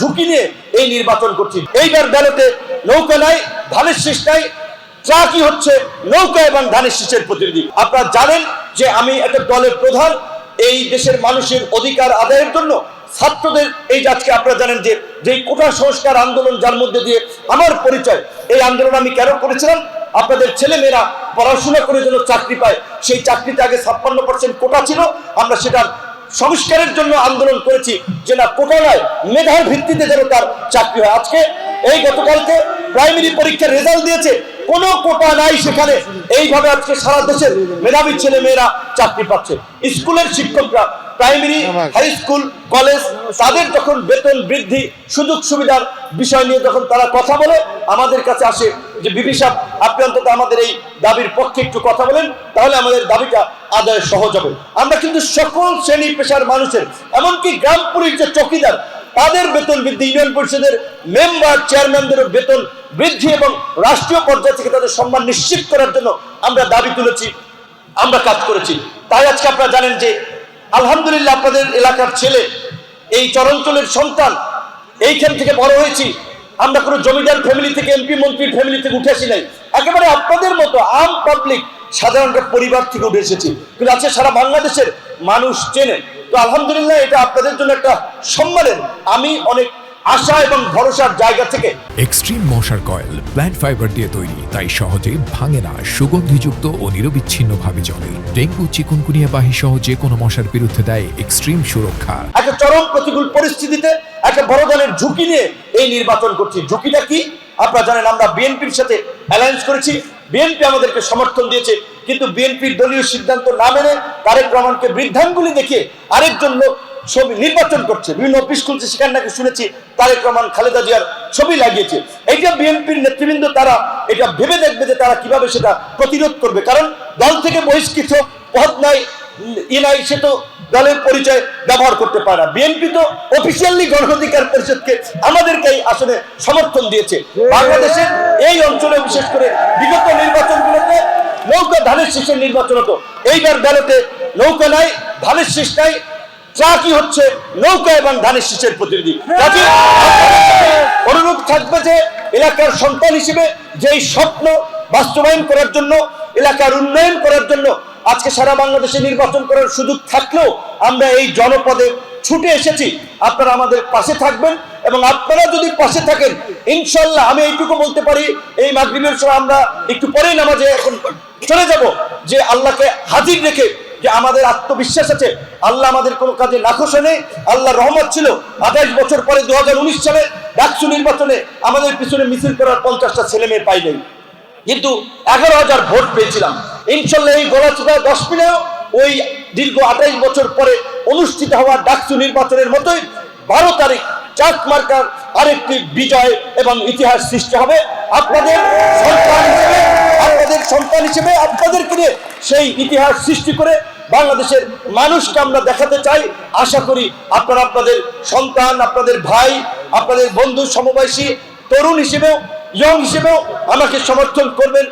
ঝুঁকি নিয়ে এই নির্বাচন করছি। এইবার ব্যালটে নৌকা নাই, ধানের শীষ নাই, ট্রাকই হচ্ছে নৌকা এবং ধানের শীষের প্রতিনিধি। আপনারা জানেন যে আমি একটা দলের প্রধান, এই দেশের মানুষের অধিকার আদায়ের জন্য ছাত্রদের এই যে আজকে আপনারা জানেন যে যেই কোটা সংস্কার আন্দোলন যার মধ্যে দিয়ে আমার পরিচয়, এই আন্দোলন আমি কেন করেছিলাম? আপনাদের ছেলেমেয়েরা পড়াশোনা করে যেন চাকরি পায়, সেই চাকরিতে আগে 56% কোটা ছিল, আমরা সেটার সংস্কারের জন্য আন্দোলন করেছি যে না কোটা নয়, মেধার ভিত্তিতে যেন তার চাকরি হয়। আজকে এই গতকালকে প্রাইমারি পরীক্ষার রেজাল্ট দিয়েছে, কোনো কোটা নাই সেখানে, এইভাবে আজকে সারা দেশের মেধাবী ছেলে মেয়েরা চাকরি পাচ্ছে। স্কুলের শিক্ষকরা প্রাইমারি, হাই স্কুল, কলেজ, তাদের যখন বেতন বৃদ্ধি, সুযোগ সুবিধার বিষয় নিয়ে যখন তারা কথা বলে আমাদের কাছে আসে যে বিপি সাহেব আপনি অন্তত আমাদের এই দাবির পক্ষে একটু কথা বলেন, তাহলে আমাদের দাবিটা আদায় সহজ হবে। আমরা কিন্তু সকল শ্রেণী পেশার মানুষের, এমনকি গ্রাম পুলিশ যে চৌকিদার, তাদের বেতন বৃদ্ধি, ইউনিয়ন পরিষদের মেম্বার চেয়ারম্যানদের বেতন বৃদ্ধি এবং রাষ্ট্রীয় পর্যায় থেকে তাদের সম্মান নিশ্চিত করার জন্য আমরা দাবি তুলেছি, আমরা কাজ করেছি। তাই আজকে আপনারা জানেন যে আলহামদুলিল্লাহ আপনাদের এলাকার ছেলে, এই চরাঞ্চলের সন্তান, এইখান থেকে বড় হয়েছি। আমরা কোনো জমিদার ফ্যামিলি থেকে, এমপি মন্ত্রীর ফ্যামিলি থেকে উঠে আসি নাই, একেবারে আপনাদের মতো আম পাবলিক সাধারণ পরিবার থেকে উঠে এসেছি, কিন্তু আজকে সারা বাংলাদেশের মানুষ চেনে। তো আলহামদুলিল্লাহ এটা আপনাদের জন্য একটা সম্মানের, আমি অনেক আশা এবং ভরসার জায়গা থেকে। এক্সট্রিম মশার কয়েল প্ল্যান্ট ফাইবার দিয়ে তৈরি, তাই সহজে ভাঙে না, সুগন্ধিযুক্ত ও নিরবিচ্ছিন্নভাবে জ্বলে। ডেঙ্গু, চিকুনগুনিয়া বাহি সহ যে কোনো মশার বিরুদ্ধে দেয় এক্সট্রিম সুরক্ষা। একটা চরম প্রতিকূল পরিস্থিতিতে একটা বড় ধরনের ঝুঁকি নিয়ে এই নির্বাচন করছি। ঝুঁকিটা কি আপনারা জানেন, আমরা বিএনপির সাথে অ্যালায়েন্স করেছি, বিএনপি আমাদেরকে সমর্থন দিয়েছে, কিন্তু বিএনপির দলীয় সিদ্ধান্ত না মেনে তারেক রহমানকে বৃদ্ধাঙ্গুলি দেখিয়ে আরেকজন লোক ছবি নির্বাচন করছে, বিভিন্ন অফিস খুলছে, সেখানে নাকি শুনেছি তারেক রহমান খালেদা জিয়ার ছবি লাগিয়েছে। এইটা বিএনপির নেতৃবৃন্দ তারা এটা ভেবে দেখবে যে তারা কিভাবে সেটা প্রতিরোধ করবে, কারণ দল থেকে বহিষ্কৃত পদ নাই, নাই, সে তো দলের পরিচয় ব্যবহার করতে পারে না। বিএনপি তো অফিসিয়ালি গণ অধিকার পরিষদকে আমাদেরকে আসলে সমর্থন দিয়েছে। বাংলাদেশের এই অঞ্চলে বিশেষ করে বিগত নির্বাচনগুলোতে নৌকা ধানের শীষের নির্বাচন হতো, এইবার ব্যালটে নৌকা নাই, ধানের শীষ নাই, ট্রাকই হচ্ছে নৌকা এবং ধানের শীষের প্রতিনিধি। অনুরোধ থাকবে যে এলাকার সন্তান হিসেবে যেই স্বপ্ন বাস্তবায়ন করার জন্য, এলাকার উন্নয়ন করার জন্য আজকে সারা বাংলাদেশে নির্বাচন করার সুযোগ থাকলেও আমরা এই জনপদে ছুটে এসেছি। আপনারা আমাদের পাশে থাকবেন এবং আপনারা যদি পাশে থাকেন ইনশাল্লাহ আমি এইটুকু বলতে পারি, এই মাগরিবের সময় আমরা একটু পরেই নামাজে এখন চলে যাব, যে আল্লাহকে হাজির রেখে যে আমাদের আত্মবিশ্বাস আছে, আল্লাহ আমাদের কোনো কাজে নাখোশে নেই। আল্লাহ রহমত ছিল 28 বছর পরে 2019 সালে ডাকসু নির্বাচনে আমাদের পিছনে মিছিল করার 50টা ছেলে মেয়ে পাই নাই, কিন্তু 11,000 ভোট পেয়েছিলাম। ইনশাল্লাহ এই গলাচিপা 10 মিনেও ওই দীর্ঘ 28 বছর পরে অনুষ্ঠিত হওয়া ডাকসু নির্বাচনের মতোই 12 তারিখ চাঁদ মার্কার আরেকটি বিজয় এবং ইতিহাস সৃষ্টি হবে। আপনাদের সন্তান হিসেবে আপনাদেরকে নিয়ে সেই ইতিহাস সৃষ্টি করে বাংলাদেশের মানুষকে আমরা দেখাতে চাই। আশা করি আপনারা আপনাদের সন্তান, আপনাদের ভাই, আপনাদের বন্ধু সমবয়সী তরুণ হিসেবেও, ইয়ং হিসেবেও আমাকে সমর্থন করবেন।